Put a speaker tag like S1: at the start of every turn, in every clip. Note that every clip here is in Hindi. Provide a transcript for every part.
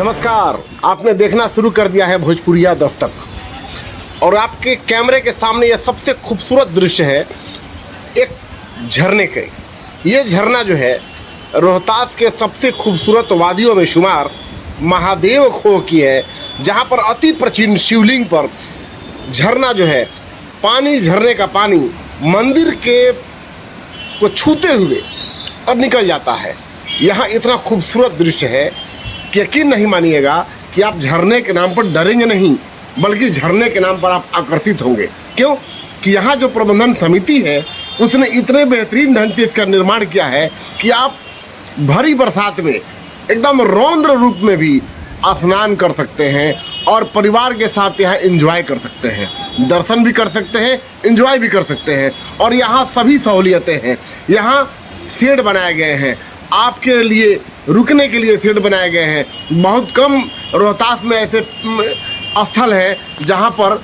S1: नमस्कार। आपने देखना शुरू कर दिया है भोजपुरिया दस्तक और आपके कैमरे के सामने यह सबसे खूबसूरत दृश्य है एक झरने के। ये झरना जो है रोहतास के सबसे खूबसूरत वादियों में शुमार महादेव खोह की है, जहाँ पर अति प्राचीन शिवलिंग पर झरना जो है पानी, झरने का पानी मंदिर के को छूते हुए और निकल जाता है। यहाँ इतना खूबसूरत दृश्य है कि यकीन नहीं मानिएगा कि आप झरने के नाम पर डरेंगे नहीं, बल्कि झरने के नाम पर आप आकर्षित होंगे। क्यों कि यहाँ जो प्रबंधन समिति है उसने इतने बेहतरीन ढंग से इसका निर्माण किया है कि आप भरी बरसात में एकदम रौद्र रूप में भी स्नान कर सकते हैं और परिवार के साथ यहाँ एंजॉय कर सकते हैं, दर्शन भी कर सकते हैं, एंजॉय भी कर सकते हैं। और यहाँ सभी सहूलियतें हैं। यहाँ शेड बनाए गए हैं, आपके लिए रुकने के लिए शेड बनाए गए हैं। बहुत कम रोहतास में ऐसे स्थल हैं जहाँ पर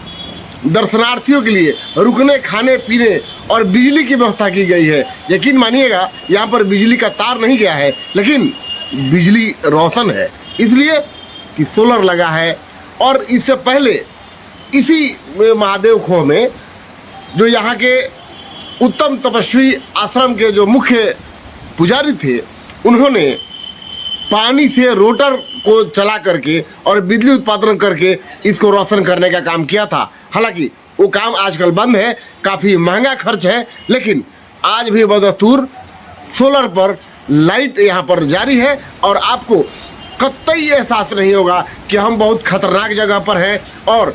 S1: दर्शनार्थियों के लिए रुकने, खाने पीने और बिजली की व्यवस्था की गई है। यकीन मानिएगा यहाँ पर बिजली का तार नहीं गया है, लेकिन बिजली रोशन है, इसलिए कि सोलर लगा है। और इससे पहले इसी महादेव खोह में जो यहाँ के उत्तम तपस्वी आश्रम के जो मुख्य पुजारी थे, उन्होंने पानी से रोटर को चला करके और बिजली उत्पादन करके इसको रोशन करने का काम किया था। हालांकि वो काम आजकल बंद है, काफ़ी महंगा खर्च है, लेकिन आज भी बदस्तूर सोलर पर लाइट यहाँ पर जारी है और आपको कतई एहसास नहीं होगा कि हम बहुत खतरनाक जगह पर हैं और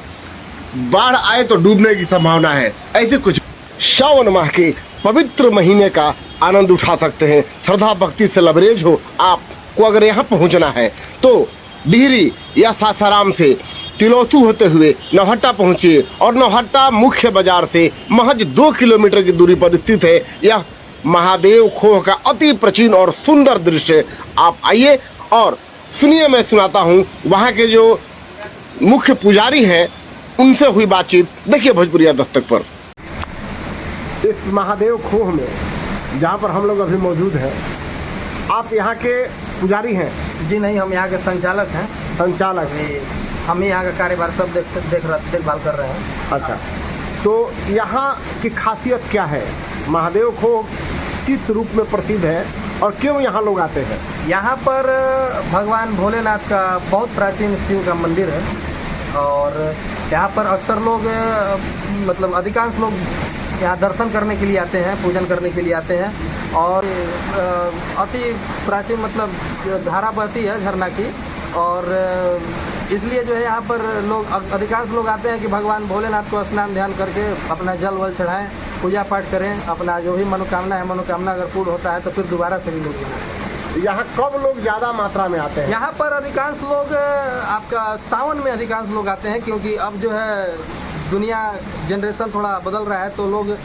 S1: बाढ़ आए तो डूबने की संभावना है। ऐसे कुछ श्रावण माह के पवित्र महीने का आनंद उठा सकते हैं। श्रद्धा भक्ति से लबरेज हो आपको अगर यहाँ पहुँचना है तो डिहरी या सासाराम से तिलौथू होते हुए नौहट्टा पहुँचिए और नौहट्टा मुख्य बाजार से महज 2 किलोमीटर की दूरी पर स्थित है यह महादेव खोह का अति प्राचीन और सुंदर दृश्य। आप आइए और सुनिए, मैं सुनाता हूँ वहाँ के जो मुख्य पुजारी हैं उनसे हुई बातचीत। देखिए भोजपुरिया दस्तक पर। इस महादेव खोह में जहाँ पर हम लोग अभी मौजूद हैं, आप यहाँ के पुजारी हैं?
S2: जी नहीं, हम यहाँ के संचालक हैं।
S1: संचालक?
S2: हम ही यहाँ का कार्यभार सब देखभाल कर रहे हैं।
S1: अच्छा, तो यहाँ की खासियत क्या है? महादेव खोह किस रूप में प्रसिद्ध है और क्यों यहाँ लोग आते हैं?
S2: यहाँ पर भगवान भोलेनाथ का बहुत प्राचीन शिव का मंदिर है और यहाँ पर अक्सर लोग मतलब अधिकांश लोग यहाँ दर्शन करने के लिए आते हैं, पूजन करने के लिए आते हैं। और अति प्राचीन मतलब धारा बहती है झरना की और इसलिए जो है यहाँ पर लोग अधिकांश लोग आते हैं कि भगवान भोलेनाथ को स्नान ध्यान करके अपना जल वल चढ़ाएं, पूजा पाठ करें, अपना जो भी मनोकामना है, मनोकामना अगर पूर्ण होता है तो फिर दोबारा से भी लोग बनाएं।
S1: यहाँ कब लोग ज़्यादा मात्रा में आते हैं?
S2: यहाँ पर अधिकांश लोग आपका सावन में अधिकांश लोग आते हैं, क्योंकि अब जो है दुनिया जनरेशन थोड़ा बदल रहा है तो लोग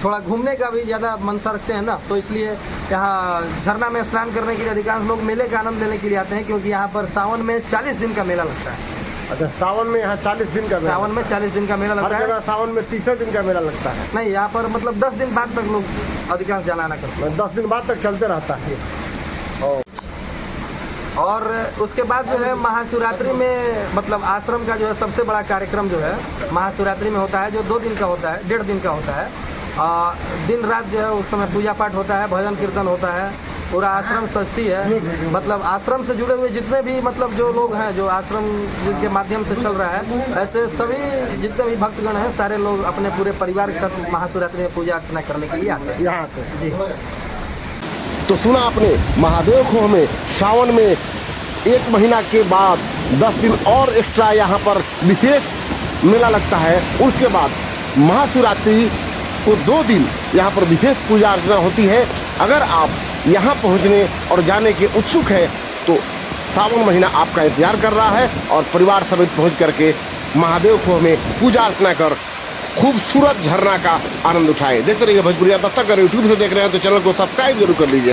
S2: थोड़ा घूमने का भी ज़्यादा मनसा रखते हैं ना, तो इसलिए यहाँ झरना में स्नान करने के लिए अधिकांश लोग मेले का आनंद लेने के लिए आते हैं, क्योंकि यहाँ पर सावन में 40 दिन का मेला लगता है।
S1: अच्छा, सावन में यहाँ 40 दिन का?
S2: सावन में 40 दिन का मेला लगता है।
S1: सावन में 30 दिन का मेला लगता है?
S2: नहीं, यहाँ पर मतलब 10 दिन बाद तक लोग अधिकांश जाना आना करते हैं।
S1: 10 दिन बाद तक चलते रहता है।
S2: और उसके बाद जो है महाशिवरात्रि में मतलब आश्रम का जो है सबसे बड़ा कार्यक्रम जो है महाशिवरात्रि में होता है, जो 2 दिन का होता है, 1.5 दिन का होता है। दिन रात जो है उस समय पूजा पाठ होता है, भजन कीर्तन होता है, पूरा आश्रम सजती है। मतलब आश्रम से जुड़े हुए जितने भी मतलब जो लोग हैं, जो आश्रम के माध्यम से चल रहा है, ऐसे सभी जितने भी भक्तगण हैं सारे लोग अपने पूरे परिवार के साथ महाशिवरात्रि में पूजा अर्चना करने के लिए आते हैं।
S1: यहाँ आते हैं?
S2: जी।
S1: तो सुना आपने, महादेव खोह में सावन में 1 महीना के बाद 10 दिन और एक्स्ट्रा यहाँ पर विशेष मेला लगता है। उसके बाद महाशिवरात्रि को 2 दिन यहाँ पर विशेष पूजा अर्चना होती है। अगर आप यहाँ पहुँचने और जाने के उत्सुक हैं तो सावन महीना आपका इंतजार कर रहा है और परिवार समेत पहुँच करके महादेव खोह में पूजा अर्चना कर खूबसूरत झरना का आनंद उठाएं। देखते रहिए भोजपुरिया दस्तक। अगर यूट्यूब से देख रहे हैं तो चैनल को सब्सक्राइब जरूर कर लीजिए।